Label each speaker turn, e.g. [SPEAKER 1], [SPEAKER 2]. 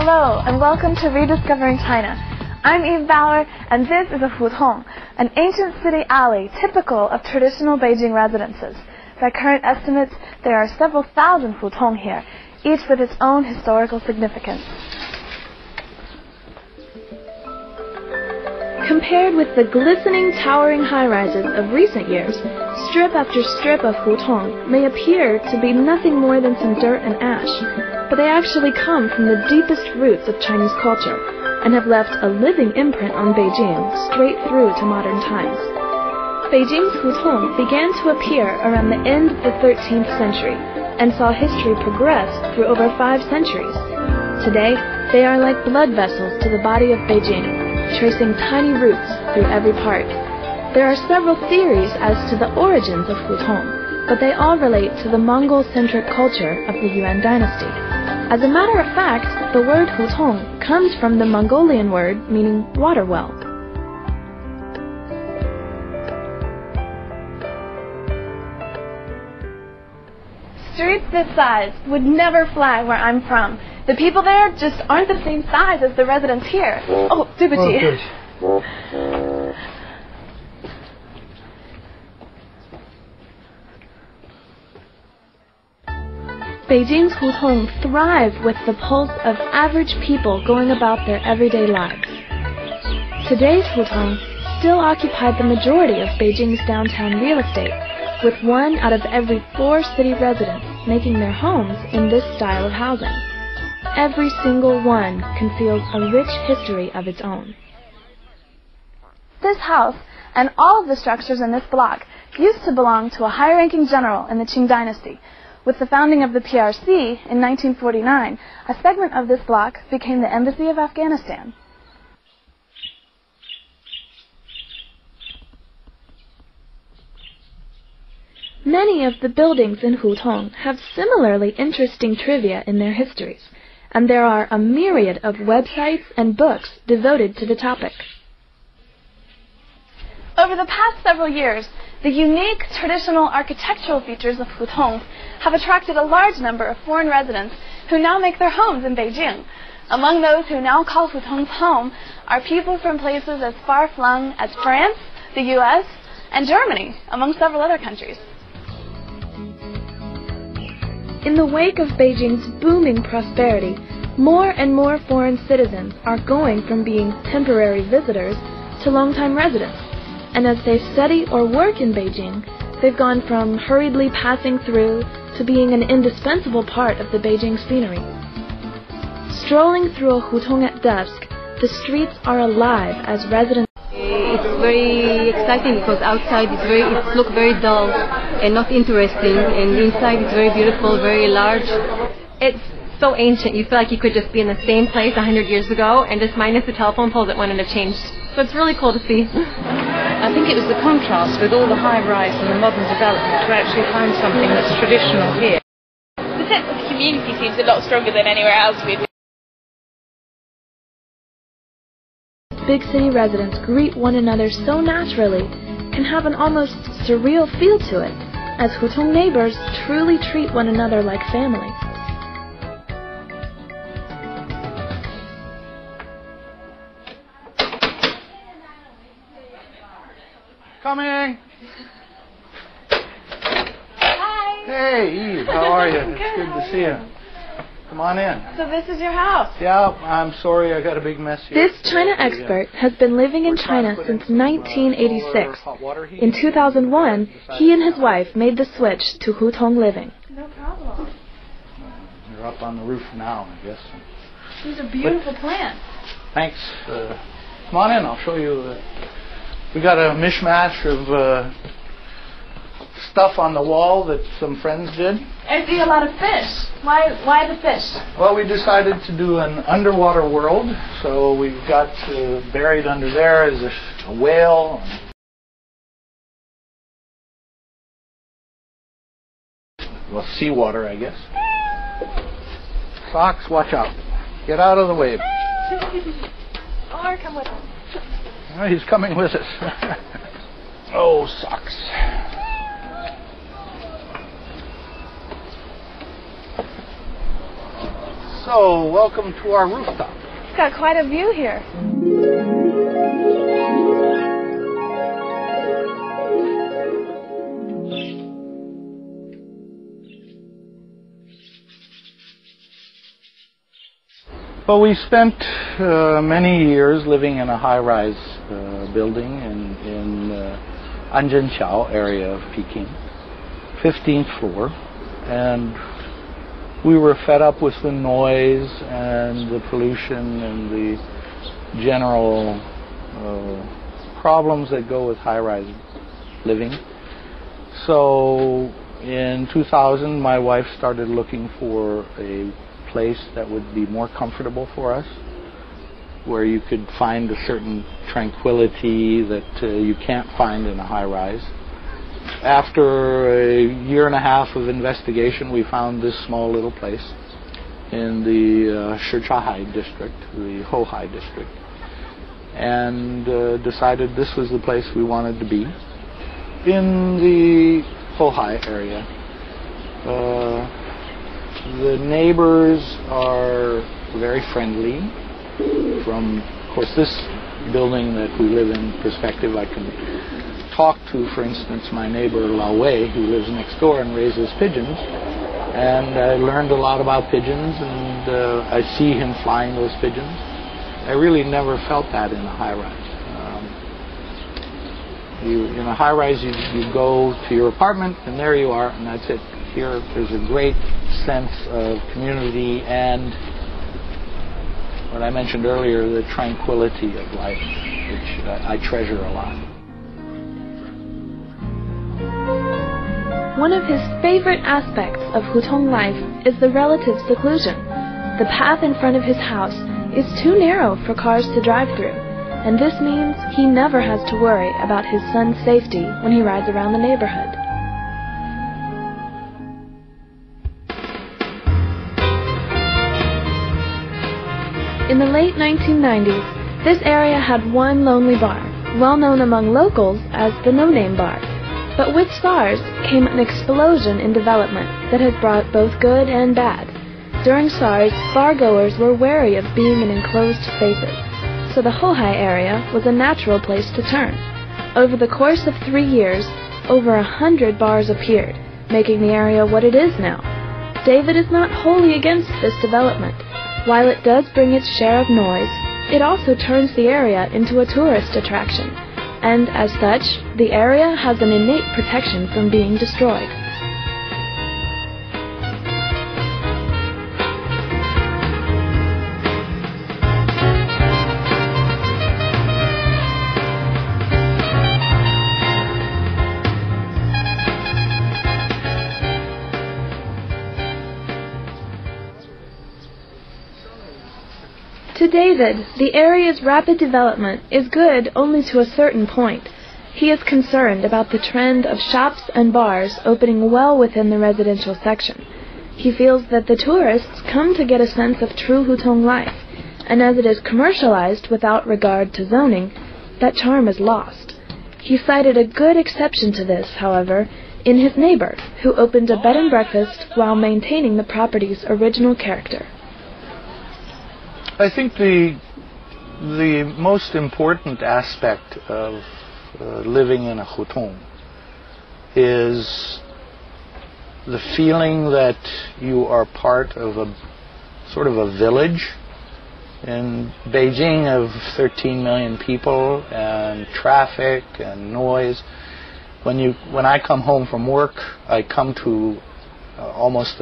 [SPEAKER 1] Hello, and welcome to Rediscovering China. I'm Eve Bauer, and this is a hutong, an ancient city alley typical of traditional Beijing residences. By current estimates, there are several thousand hutong here, each with its own historical significance. Compared with the glistening, towering high-rises of recent years, strip after strip of hutong may appear to be nothing more than some dirt and ash, but they actually come from the deepest roots of Chinese culture and have left a living imprint on Beijing straight through to modern times. Beijing's hutong began to appear around the end of the 13th century and saw history progress through over 5 centuries. Today, they are like blood vessels to the body of Beijing, tracing tiny roots through every part. There are several theories as to the origins of hutong, but they all relate to the Mongol-centric culture of the Yuan dynasty. As a matter of fact, the word hutong comes from the Mongolian word meaning water well. Streets this size would never fly where I'm from. The people there just aren't the same size as the residents here. Oh, 对不起. Beijing's hutong thrive with the pulse of average people going about their everyday lives. Today's hutong still occupy the majority of Beijing's downtown real estate, with 1 out of every 4 city residents making their homes in this style of housing. Every single one conceals a rich history of its own. This house, and all of the structures in this block, used to belong to a high-ranking general in the Qing dynasty. With the founding of the PRC in 1949, a segment of this block became the Embassy of Afghanistan. Many of the buildings in hutong have similarly interesting trivia in their histories, and there are a myriad of websites and books devoted to the topic. Over the past several years, the unique traditional architectural features of hutong have attracted a large number of foreign residents who now make their homes in Beijing. Among those who now call hutongs home are people from places as far-flung as France, the US, and Germany, among several other countries. In the wake of Beijing's booming prosperity, more and more foreign citizens are going from being temporary visitors to long-time residents. And as they study or work in Beijing, they've gone from hurriedly passing through to being an indispensable part of the Beijing scenery. Strolling through a hutong at dusk, the streets are alive as residents.
[SPEAKER 2] It's very exciting because outside it looks very dull and not interesting, and inside it's very beautiful, very large.
[SPEAKER 3] It's so ancient, you feel like you could just be in the same place 100 years ago and just minus the telephone poles that wouldn't have changed. So it's really cool to see.
[SPEAKER 4] I think it was the contrast with all the high-rise and the modern development to actually find something that's traditional here.
[SPEAKER 5] The sense of community seems a lot stronger than anywhere else we've been.
[SPEAKER 1] Big city residents greet one another so naturally can have an almost surreal feel to it, as hutong neighbors truly treat one another like family.
[SPEAKER 6] Coming!
[SPEAKER 1] Hi!
[SPEAKER 6] Hey, Eve, how are you? It's good to see you. Come on in.
[SPEAKER 1] So this is your house?
[SPEAKER 6] Yeah, I'm sorry I got a big mess here.
[SPEAKER 1] This China expert has been living in China since 1986. In 2001, he and his wife made the switch to hutong living.
[SPEAKER 5] No problem.
[SPEAKER 6] You're up on the roof now, I guess.
[SPEAKER 5] These are beautiful plants.
[SPEAKER 6] Thanks. Come on in, I'll show you. We got a mishmash of stuff on the wall that some friends did.
[SPEAKER 5] I see a lot of fish. Why the fish?
[SPEAKER 6] Well, we decided to do an underwater world, so we've got buried under there is a whale. Well, seawater, I guess. Socks, watch out. Get out of the way.
[SPEAKER 5] Or come with us.
[SPEAKER 6] Oh, he's coming with us. Oh, socks. So, welcome to our rooftop.
[SPEAKER 1] It's got quite a view here.
[SPEAKER 6] Well, we spent many years living in a high-rise building in Anzhenqiao area of Peking, 15th floor, and we were fed up with the noise and the pollution and the general problems that go with high-rise living. So in 2000, my wife started looking for a place that would be more comfortable for us, where you could find a certain tranquility that you can't find in a high-rise. After a year and a half of investigation, we found this small little place in the Shichahai district, the Hohai district, and decided this was the place we wanted to be. In the Hohai area, the neighbors are very friendly. From, of course, this building that we live in perspective, I can talk to, for instance, my neighbor Lao Wei, who lives next door and raises pigeons. And I learned a lot about pigeons, and I see him flying those pigeons. I really never felt that in a high-rise. In a high-rise, you go to your apartment, and there you are, and that's it. Here, there's a great sense of community and what I mentioned earlier, the tranquility of life, which I treasure a lot.
[SPEAKER 1] One of his favorite aspects of Hutong life is the relative seclusion. The path in front of his house is too narrow for cars to drive through, and this means he never has to worry about his son's safety when he rides around the neighborhood. In the late 1990s, this area had one lonely bar, well known among locals as the No Name Bar. But with SARS came an explosion in development that has brought both good and bad. During SARS, bargoers were wary of being in enclosed spaces, so the Hohai area was a natural place to turn. Over the course of 3 years, over 100 bars appeared, making the area what it is now. David is not wholly against this development. While it does bring its share of noise, it also turns the area into a tourist attraction, and as such, the area has an innate protection from being destroyed. To David, the area's rapid development is good only to a certain point. He is concerned about the trend of shops and bars opening well within the residential section. He feels that the tourists come to get a sense of true Hutong life, and as it is commercialized without regard to zoning, that charm is lost. He cited a good exception to this, however, in his neighbor, who opened a bed and breakfast while maintaining the property's original character.
[SPEAKER 6] I think the most important aspect of living in a hutong is the feeling that you are part of a sort of a village. In Beijing of 13 million people and traffic and noise, when I come home from work, I come to almost an